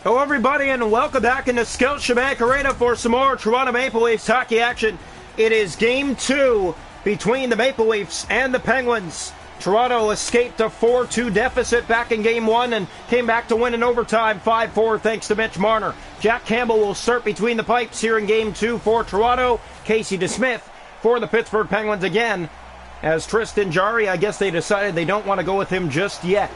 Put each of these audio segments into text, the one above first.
Hello everybody and welcome back into Scotiabank Arena for some more Toronto Maple Leafs hockey action. It is Game 2 between the Maple Leafs and the Penguins. Toronto escaped a 4-2 deficit back in Game 1 and came back to win in overtime 5-4 thanks to Mitch Marner. Jack Campbell will start between the pipes here in Game 2 for Toronto. Casey DeSmith for the Pittsburgh Penguins again. As Tristan Jarry, I guess they decided they don't want to go with him just yet.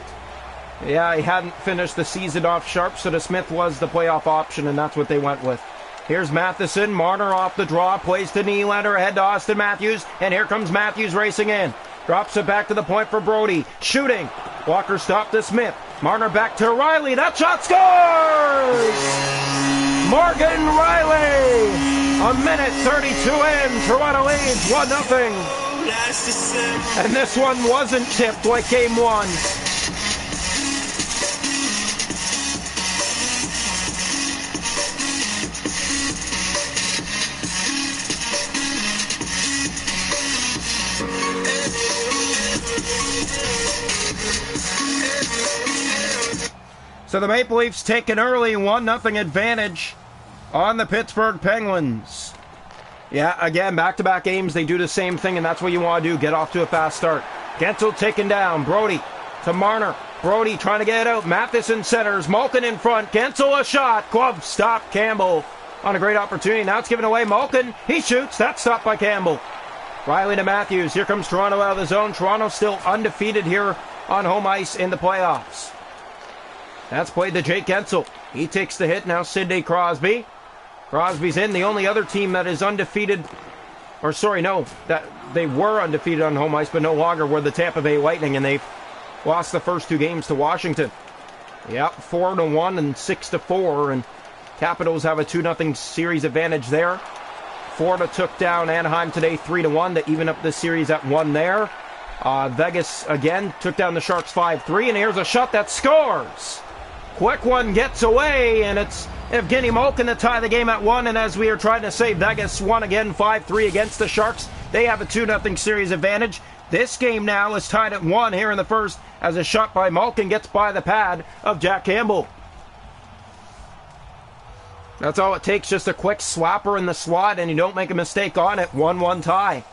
Yeah, he hadn't finished the season off sharp, so DeSmith was the playoff option, and that's what they went with. Here's Matheson. Marner off the draw, plays to Nylander, ahead to Austin Matthews, and here comes Matthews racing in. Drops it back to the point for Brody. Shooting. Walker stopped to Smith. Marner back to Riley. That shot scores! Morgan Riley! A minute 32 in. Toronto leads 1-0. And this one wasn't tipped like Game 1. So the Maple Leafs take an early 1-0 advantage on the Pittsburgh Penguins. Yeah, again, back-to-back games, they do the same thing, and that's what you want to do, get off to a fast start. Gensel taken down, Brody to Marner. Brody trying to get it out, Matheson centers, Malkin in front, Gensel a shot, glove stop, Campbell on a great opportunity. Now it's given away, Malkin, he shoots, that's stopped by Campbell. Riley to Matthews, here comes Toronto out of the zone. Toronto still undefeated here on home ice in the playoffs. That's played to Jake Gensel. He takes the hit. Now Sidney Crosby. Crosby's in. The only other team that is undefeated, or sorry, no, that they were undefeated on home ice, but no longer were the Tampa Bay Lightning, and they've lost the first two games to Washington. Yep, 4-1 and 6-4, and Capitals have a 2-0 series advantage there. Florida took down Anaheim today 3-1 to even up the series at 1 there. Vegas again took down the Sharks 5-3, and here's a shot that scores. Quick one gets away, and it's Evgeny Malkin to tie the game at 1. And as we are trying to say, Vegas won again 5-3 against the Sharks. They have a 2-0 series advantage. This game now is tied at 1 here in the first as a shot by Malkin gets by the pad of Jack Campbell. That's all it takes, just a quick swapper in the slot, and you don't make a mistake on it. 1-1 tie.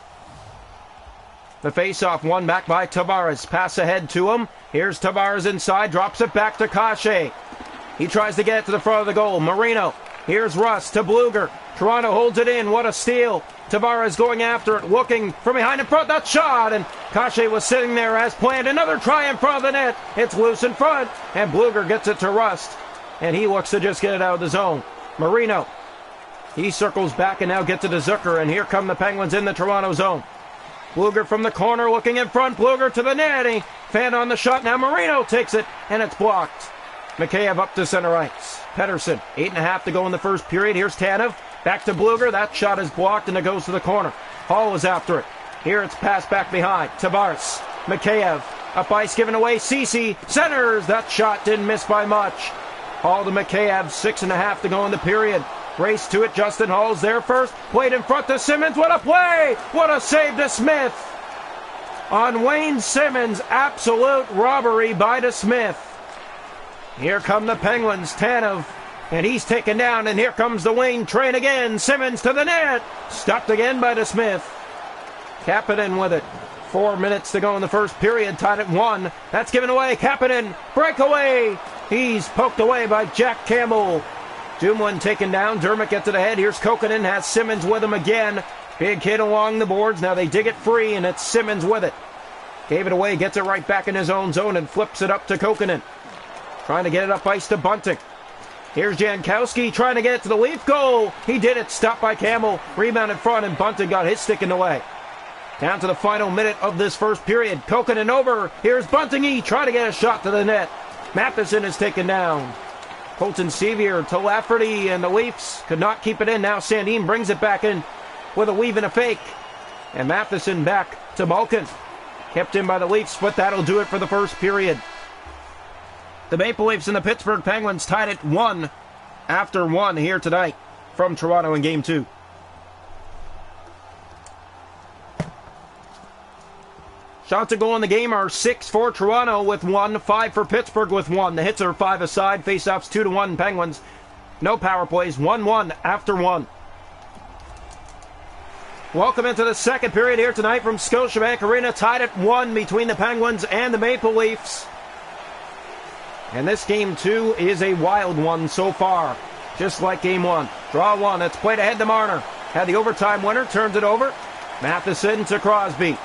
The face-off won back by Tavares. Pass ahead to him. Here's Tavares inside. Drops it back to Kashe. He tries to get it to the front of the goal. Marino. Here's Russ to Bluger. Toronto holds it in. What a steal. Tavares going after it. Looking from behind in front. That shot. And Kashe was sitting there as planned. Another try in front of the net. It's loose in front. And Bluger gets it to Rust. And he looks to just get it out of the zone. Marino. He circles back and now gets it to Zucker. And here come the Penguins in the Toronto zone. Bluger from the corner looking in front. Bluger to the net. He fanned on the shot. Now Marino takes it, and it's blocked. Mikheyev up to center ice. Pettersson, 8.5 to go in the first period. Here's Tanev. Back to Bluger. That shot is blocked, and it goes to the corner. Hall is after it. Here it's passed back behind. Tavares. Mikheyev. Up ice given away. Ceci centers. That shot didn't miss by much. Hall to Mikheyev. 6.5 to go in the period. Race to it. Justin Hall's there first. Played in front to Simmons. What a play! What a save to Smith. On Wayne Simmons. Absolute robbery by DeSmith. Here come the Penguins. Tanev. And he's taken down. And here comes the Wayne train again. Simmons to the net. Stopped again by DeSmith. Kapanen with it. 4 minutes to go in the first period. Tied at 1. That's given away. Kapanen. Breakaway. He's poked away by Jack Campbell. Dumoulin taken down. Dermott gets it ahead. Here's Kokkonen. Has Simmons with him again. Big hit along the boards. Now they dig it free, and it's Simmons with it. Gave it away. Gets it right back in his own zone and flips it up to Kokkonen. Trying to get it up ice to Bunting. Here's Jankowski trying to get it to the Leaf goal. He did it. Stopped by Campbell. Rebound in front, and Bunting got his stick in the way. Down to the final minute of this first period. Kokkonen over. Here's Bunting. He trying to get a shot to the net. Matheson is taken down. Colton Sevier to Lafferty, and the Leafs could not keep it in. Now Sandin brings it back in with a weave and a fake. And Matheson back to Malkin. Kept in by the Leafs, but that'll do it for the first period. The Maple Leafs and the Pittsburgh Penguins tied at 1 after 1 here tonight from Toronto in Game 2. Shots to goal in the game are 6 for Toronto with 1, 5 for Pittsburgh with 1. The hits are 5 aside, faceoffs 2-1 Penguins. No power plays, 1-1 after 1. Welcome into the second period here tonight from Scotiabank Arena, tied at 1 between the Penguins and the Maple Leafs. And this game, too, is a wild one so far, just like game 1. Draw 1, it's played ahead to Marner. Had the overtime winner, turns it over. Matheson to Crosby.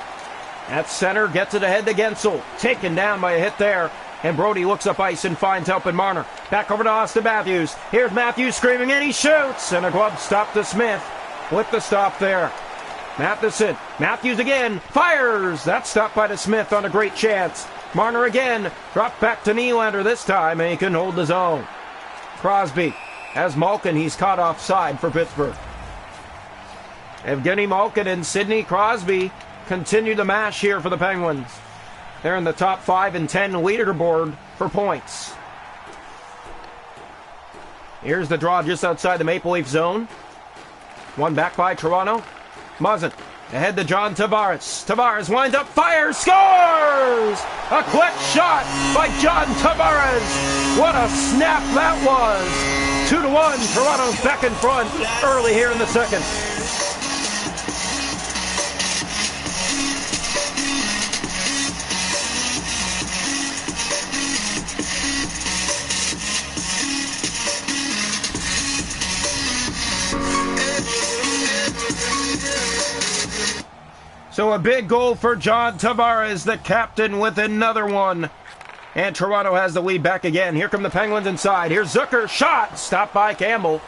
At center, gets it ahead to Gensel. Taken down by a hit there. And Brody looks up ice and finds help in Marner. Back over to Austin Matthews. Here's Matthews screaming and he shoots. And a glove stop to Smith with the stop there. Matheson. Matthews again. Fires. That's stopped by the Smith on a great chance. Marner again. Dropped back to Nylander this time and he can hold his own. Crosby has Malkin. He's caught offside for Pittsburgh. Evgeny Malkin and Sidney Crosby continue the mash here for the Penguins. They're in the top 5 and 10 leaderboard for points. Here's the draw just outside the Maple Leaf zone. One back by Toronto. Muzzin ahead to John Tavares. Tavares winds up, fires, scores! A quick shot by John Tavares. What a snap that was. 2-1, Toronto's back in front early here in the second. So a big goal for John Tavares, the captain, with another one. And Toronto has the lead back again. Here come the Penguins inside. Here's Zucker, shot, stopped by Campbell.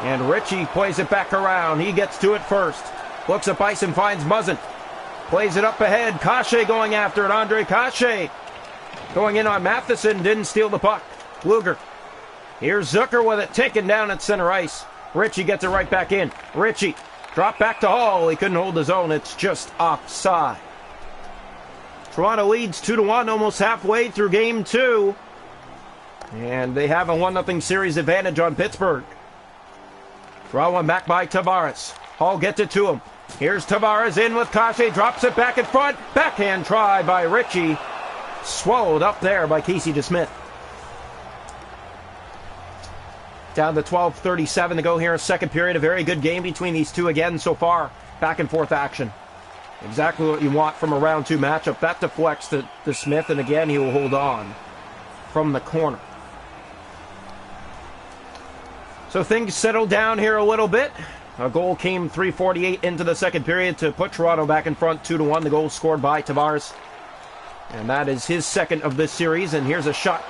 And Ritchie plays it back around. He gets to it first. Looks up ice and finds Muzzin. Plays it up ahead. Kase going after it. Andre Kase going in on Matheson. Didn't steal the puck. Luger. Here's Zucker with it. Taken down at center ice. Ritchie gets it right back in. Ritchie. Drop back to Hall. He couldn't hold his own. It's just offside. Toronto leads 2-1, almost halfway through game 2. And they have a 1-0 series advantage on Pittsburgh. Draw one back by Tavares. Hall gets it to him. Here's Tavares in with Kase. Drops it back in front. Backhand try by Ritchie. Swallowed up there by Casey DeSmith. Down to 12:37 to go here in second period. A very good game between these two again so far. Back and forth action. Exactly what you want from a round 2 matchup. That deflects to Smith, and again he will hold on from the corner. So things settle down here a little bit. A goal came 3:48 into the second period to put Toronto back in front 2-1. The goal scored by Tavares. And that is his second of this series. And here's a shot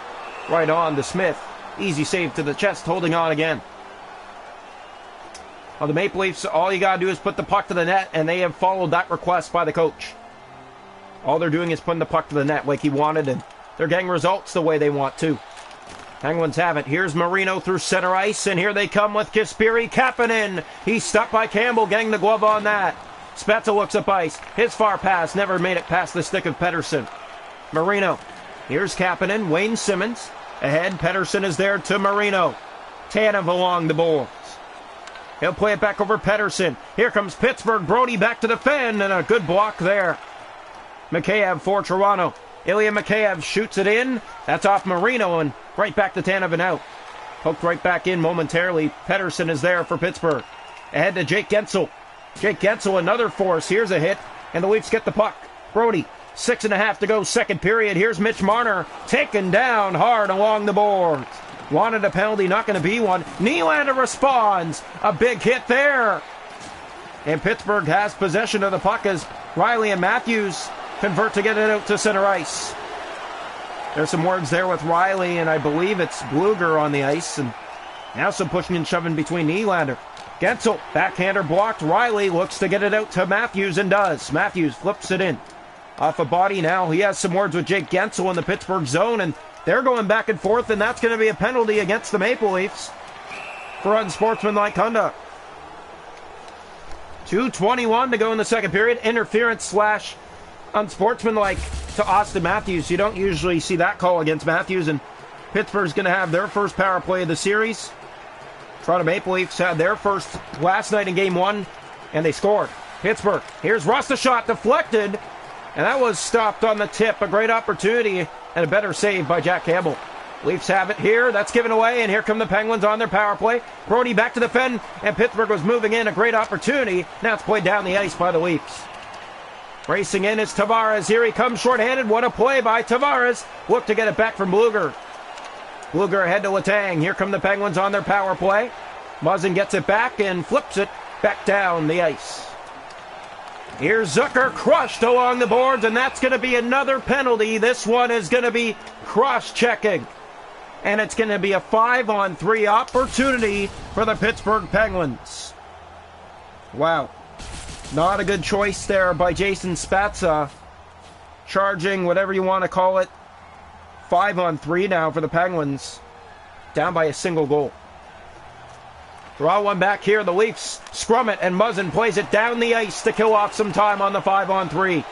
right on to Smith. Easy save to the chest, holding on again. Well, the Maple Leafs, all you got to do is put the puck to the net, and they have followed that request by the coach. All they're doing is putting the puck to the net like he wanted, and they're getting results the way they want to. Penguins have it. Here's Marino through center ice, and here they come with Kasperi Kapanen. He's stopped by Campbell, getting the glove on that. Spezza looks up ice. His far pass never made it past the stick of Pettersson. Marino. Here's Kapanen. Wayne Simmons. Ahead, Pettersson is there to Marino. Tanev along the boards. He'll play it back over Pettersson. Here comes Pittsburgh. Brody back to defend, and a good block there. Mikheyev for Toronto. Ilya Mikheyev shoots it in. That's off Marino, and right back to Tanev and out. Poked right back in momentarily. Pettersson is there for Pittsburgh. Ahead to Jake Gensel. Jake Gensel, another force. Here's a hit, and the Leafs get the puck. Brody. 6.5 to go, second period. Here's Mitch Marner, taken down hard along the boards. Wanted a penalty, not going to be one. Nylander responds. A big hit there. And Pittsburgh has possession of the puck as Riley and Matthews convert to get it out to center ice. There's some words there with Riley, and I believe it's Bluger on the ice. And now some pushing and shoving between Nylander. Gensel, backhander blocked. Riley looks to get it out to Matthews and does. Matthews flips it in. Off a body now. He has some words with Jake Gensel in the Pittsburgh zone, and they're going back and forth, and that's going to be a penalty against the Maple Leafs for unsportsmanlike conduct. 2:21 to go in the second period. Interference / unsportsmanlike to Austin Matthews. You don't usually see that call against Matthews, and Pittsburgh's going to have their first power play of the series. Toronto Maple Leafs had their first last night in game 1, and they scored. Pittsburgh. Here's Rust, a shot deflected. And that was stopped on the tip. A great opportunity and a better save by Jack Campbell. Leafs have it here. That's given away, and here come the Penguins on their power play. Brody back to the defend, and Pittsburgh was moving in. A great opportunity. Now it's played down the ice by the Leafs. Racing in is Tavares. Here he comes shorthanded. What a play by Tavares. Look to get it back from Bluger. Bluger ahead to Letang. Here come the Penguins on their power play. Muzzin gets it back and flips it back down the ice. Here's Zucker crushed along the boards, and that's going to be another penalty. This one is going to be cross-checking. And it's going to be a 5-on-3 opportunity for the Pittsburgh Penguins. Wow. Not a good choice there by Jason Spezza. Charging, whatever you want to call it. 5-on-3 now for the Penguins. Down by a single goal. Draw one back here. The Leafs scrum it, and Muzzin plays it down the ice to kill off some time on the 5-on-3.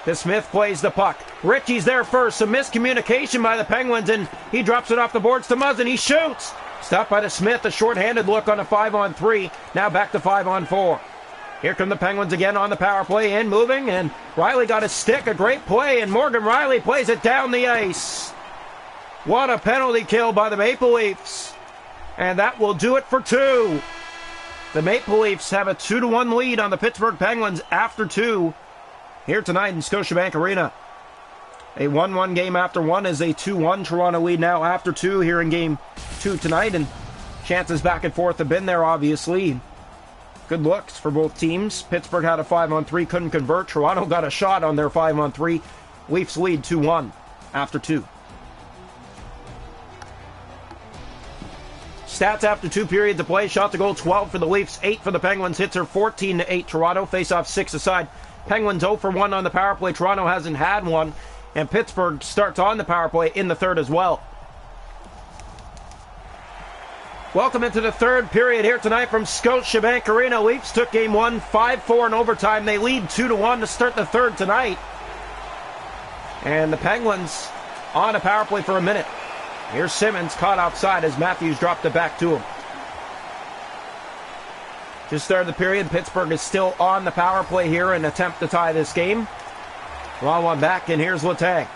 The Smith plays the puck. Ritchie's there first. Some miscommunication by the Penguins, and he drops it off the boards to Muzzin. He shoots. Stopped by the Smith. A shorthanded look on a 5-on-3. Now back to 5-on-4. Here come the Penguins again on the power play and moving, and Riley got a stick. A great play, and Morgan Riley plays it down the ice. What a penalty kill by the Maple Leafs. And that will do it for 2. The Maple Leafs have a 2-1 lead on the Pittsburgh Penguins after 2 here tonight in Scotiabank Arena. A 1-1 game after 1 is a 2-1 Toronto lead now after 2 here in game 2 tonight. And chances back and forth have been there, obviously. Good looks for both teams. Pittsburgh had a 5-on-3, couldn't convert. Toronto got a shot on their 5-on-3. Leafs lead 2-1 after 2. Stats after 2 periods of play. Shot to goal 12 for the Leafs, 8 for the Penguins. Hits are 14-8 Toronto. Face-off 6 aside. Penguins 0 for 1 on the power play. Toronto hasn't had one. And Pittsburgh starts on the power play in the third as well. Welcome into the third period here tonight from Scotiabank Arena. Leafs took game 1 5-4 in overtime. They lead 2-1 to start the third tonight. And the Penguins on a power play for a minute. Here's Simmons caught offside as Matthews dropped it back to him. Just started the period. Pittsburgh is still on the power play here in an attempt to tie this game. Draw one back, and here's Letang.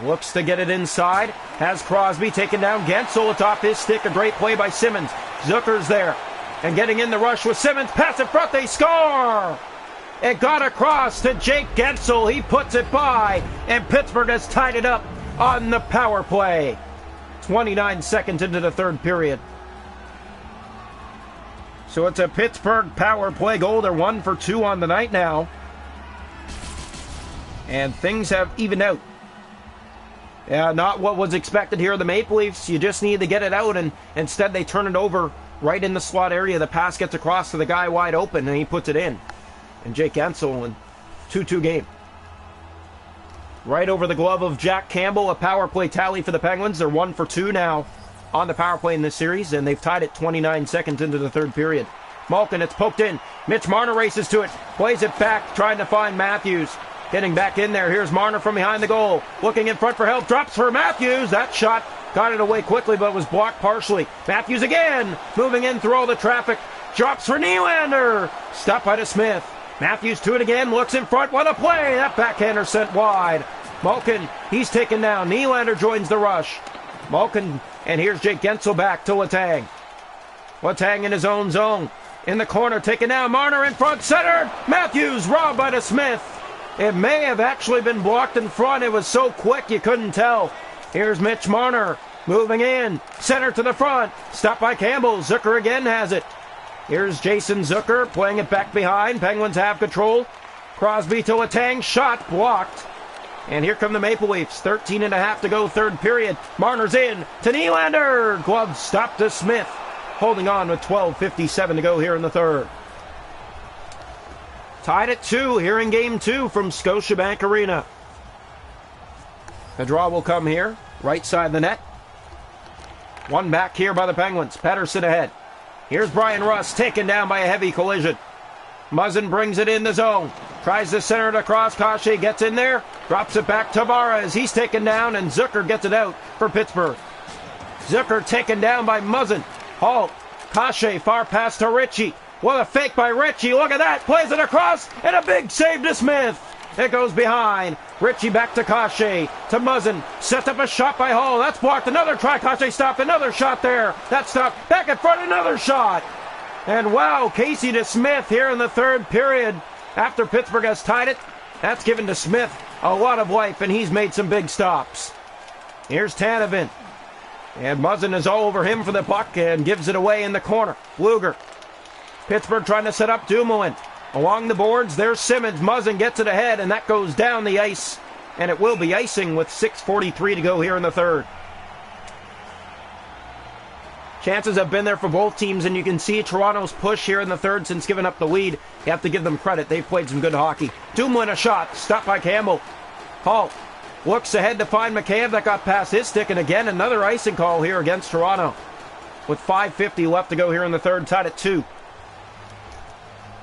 Looks to get it inside. Has Crosby taken down Gensel atop his stick. A great play by Simmons. Zucker's there. And getting in the rush with Simmons. Pass in front. They score! It got across to Jake Gensel. He puts it by. And Pittsburgh has tied it up on the power play. 29 seconds into the third period. So it's a Pittsburgh power play goal. They're 1 for 2 on the night now. And things have evened out. Yeah, not what was expected here. The Maple Leafs, you just need to get it out, and instead they turn it over right in the slot area. The pass gets across to the guy wide open, and he puts it in. And Jake Gensel, in 2-2 game. Right over the glove of Jack Campbell, a power play tally for the Penguins. They're 1 for 2 now on the power play in this series, and they've tied it 29 seconds into the third period. Malkin, it's poked in. Mitch Marner races to it, plays it back, trying to find Matthews. Getting back in there, here's Marner from behind the goal. Looking in front for help, drops for Matthews. That shot got it away quickly, but was blocked partially. Matthews again, moving in through all the traffic. Drops for Nylander. Stopped by the Smith. Matthews to it again, looks in front. What a play! That backhander sent wide. Malkin, he's taken down. Nylander joins the rush. Malkin, and here's Jake Gensel back to Letang. Letang in his own zone. In the corner, taken down. Marner in front, centered. Matthews robbed by the Smith. It may have actually been blocked in front. It was so quick you couldn't tell. Here's Mitch Marner moving in. Center to the front. Stopped by Campbell. Zucker again has it. Here's Jason Zucker playing it back behind. Penguins have control. Crosby to Letang. Shot blocked. And here come the Maple Leafs. 13.5 to go, third period. Marner's in to Nylander. Glove stopped to Smith. Holding on with 12:57 to go here in the third. Tied at 2 here in game 2 from Scotiabank Arena. The draw will come here, right side of the net. One back here by the Penguins. Pettersson ahead. Here's Brian Rust taken down by a heavy collision. Muzzin brings it in the zone. Tries to center it across. Kashe gets in there. Drops it back to Tavares. He's taken down, and Zucker gets it out for Pittsburgh. Zucker taken down by Muzzin. Halt. Kashe far past to Ritchie. What a fake by Ritchie. Look at that. Plays it across, and a big save to Smith. It goes behind. Ritchie back to Cachet. To Muzzin. Sets up a shot by Hall. That's blocked. Another try. Cachet stopped. Another shot there. That stopped. Back in front. Another shot. And wow, Casey to Smith here in the third period. After Pittsburgh has tied it, that's given to Smith a lot of life, and he's made some big stops. Here's Tanevan. And Muzzin is all over him for the puck and gives it away in the corner. Luger. Pittsburgh trying to set up Dumoulin. Along the boards, there's Simmons. Muzzin gets it ahead, and that goes down the ice. And it will be icing with 6:43 to go here in the third. Chances have been there for both teams, and you can see Toronto's push here in the third since giving up the lead. You have to give them credit. They've played some good hockey. Dumoulin a shot. Stopped by Campbell. Hall looks ahead to find McCabe. That got past his stick, and again, another icing call here against Toronto. With 5:50 left to go here in the third, tied at 2.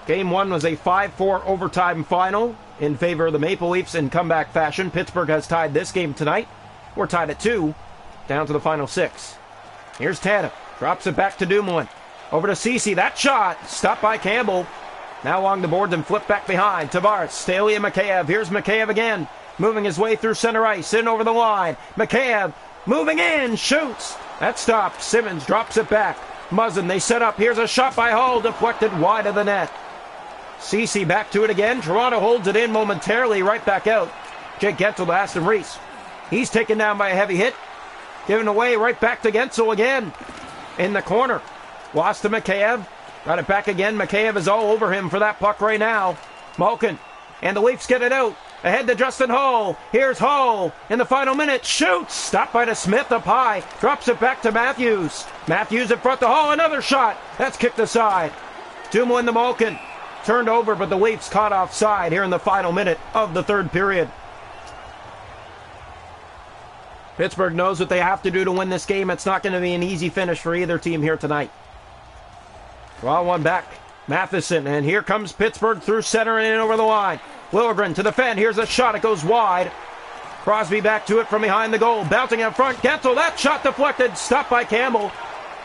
Game 1 was a 5-4 overtime final in favor of the Maple Leafs in comeback fashion. Pittsburgh has tied this game tonight. We're tied at 2, down to the final 6. Here's Tanev. Drops it back to Dumoulin. Over to Ceci. That shot. Stopped by Campbell. Now along the boards and flipped back behind. Tavares. Staley and Mikheyev. Here's Mikheyev again. Moving his way through center ice. In over the line. Mikheyev moving in. Shoots. That stopped. Simmons drops it back. Muzzin. They set up. Here's a shot by Hall. Deflected wide of the net. Ceci back to it again. Toronto holds it in momentarily. Right back out. Jake Gensel to Aston Reese. He's taken down by a heavy hit. Given away right back to Gensel again. In the corner. Lost to Mikheyev. Got it back again. Mikheyev is all over him for that puck right now. Malkin. And the Leafs get it out. Ahead to Justin Hall. Here's Hall. In the final minute. Shoots. Stopped by the Smith up high. Drops it back to Matthews. Matthews in front to Hall. Another shot. That's kicked aside. Dumoulin to Malkin. Turned over, but the Leafs caught offside here in the final minute of the third period. Pittsburgh knows what they have to do to win this game. It's not going to be an easy finish for either team here tonight. Draw one back. Matheson, and here comes Pittsburgh through center and in over the line. Liljegren to the fend. Here's a shot. It goes wide. Crosby back to it from behind the goal. Bouncing up front. Gensel, that shot deflected. Stopped by Campbell.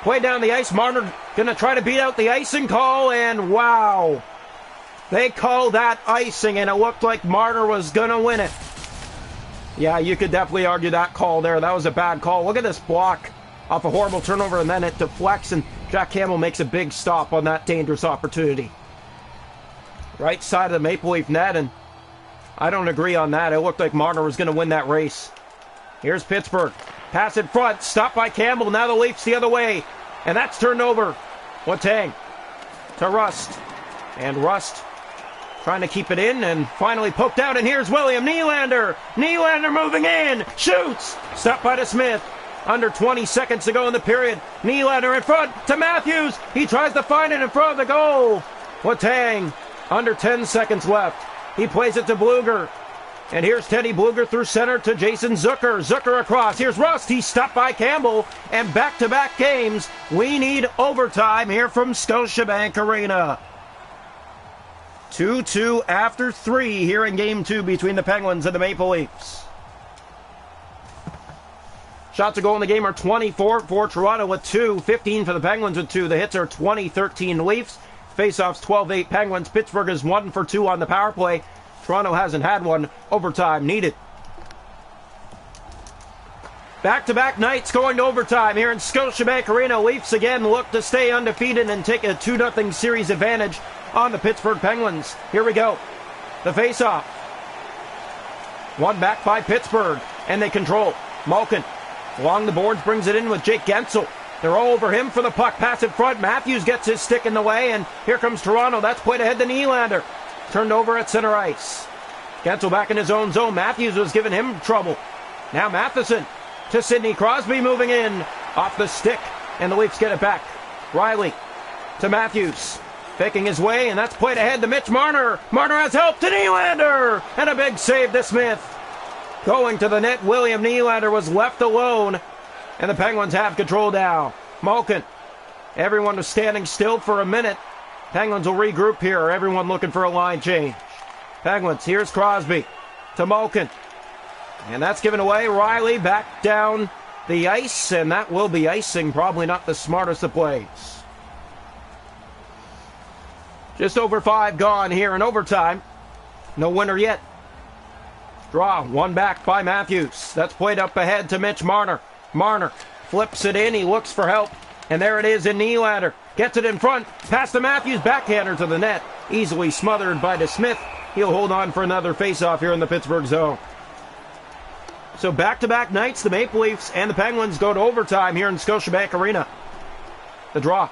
Play down the ice. Marner going to try to beat out the icing call, and wow. They called that icing, and it looked like Marner was going to win it. Yeah, you could definitely argue that call there. That was a bad call. Look at this block off a horrible turnover, and then it deflects, and Jack Campbell makes a big stop on that dangerous opportunity. Right side of the Maple Leaf net, and I don't agree on that. It looked like Marner was going to win that race. Here's Pittsburgh. Pass in front. Stopped by Campbell. Now the Leafs the other way, and that's turned over. Letang to Rust, and Rust trying to keep it in, and finally poked out, and here's William Nylander. Nylander moving in. Shoots. Stopped by the Smith. Under 20 seconds to go in the period. Nylander in front to Matthews. He tries to find it in front of the goal. Letang. Under 10 seconds left. He plays it to Bluger. And here's Teddy Bluger through center to Jason Zucker. Zucker across. Here's Rust. He's stopped by Campbell. And back-to-back games. We need overtime here from Scotiabank Arena. 2-2 after 3 here in Game 2 between the Penguins and the Maple Leafs. Shots to goal in the game are 24 for Toronto with 2, 15 for the Penguins with 2. The hits are 20-13 Leafs. Faceoffs 12-8 Penguins. Pittsburgh is 1 for 2 on the power play. Toronto hasn't had one. Overtime needed. Back-to-back nights going to overtime here in Scotiabank Arena. Leafs again look to stay undefeated and take a 2-0 series advantage on the Pittsburgh Penguins. Here we go. The face-off. One back by Pittsburgh, and they control. Malkin along the boards brings it in with Jake Gensel. They're all over him for the puck. Pass in front. Matthews gets his stick in the way, and here comes Toronto. That's played ahead to Nylander. Turned over at center ice. Gensel back in his own zone. Matthews was giving him trouble. Now Matheson to Sidney Crosby moving in. Off the stick, and the Leafs get it back. Riley to Matthews. Faking his way, and that's played ahead to Mitch Marner. Marner has help to Nylander, and a big save to Smith. Going to the net, William Nylander was left alone, and the Penguins have control now. Malkin. Everyone was standing still for a minute. Penguins will regroup here. Everyone looking for a line change. Penguins, here's Crosby to Malkin. And that's given away. Riley back down the ice, and that will be icing. Probably not the smartest of plays. Just over 5 gone here in overtime. No winner yet. Draw, one back by Matthews. That's played up ahead to Mitch Marner. Marner flips it in, he looks for help. And there it is in Nylander. Gets it in front, pass to Matthews, backhander to the net. Easily smothered by DeSmith. He'll hold on for another face-off here in the Pittsburgh zone. So back-to-back nights, the Maple Leafs and the Penguins go to overtime here in Scotiabank Arena. The draw.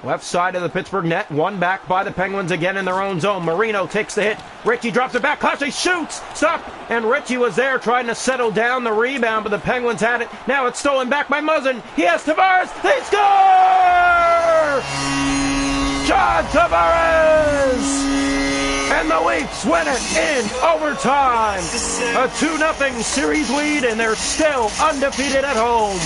Left side of the Pittsburgh net, one back by the Penguins again in their own zone. Marino takes the hit. Ritchie drops it back. Kase shoots. Stop. And Ritchie was there trying to settle down the rebound, but the Penguins had it. Now it's stolen back by Muzzin. He has Tavares. They score! John Tavares! And the Leafs win it in overtime. A 2-0 series lead, and they're still undefeated at home.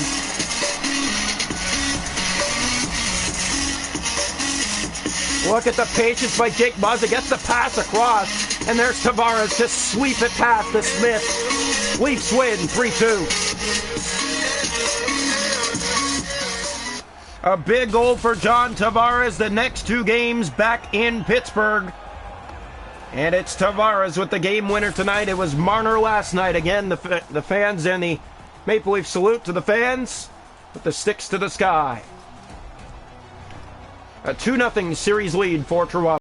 Look at the patience by Jake Muzzin. Gets the pass across. And there's Tavares to sweep it past the Smith. Leafs win 3-2. A big goal for John Tavares. The next two games back in Pittsburgh. And it's Tavares with the game winner tonight. It was Marner last night. Again, the fans and the Maple Leaf salute to the fans with the sticks to the sky. A 2-0 series lead for Toronto.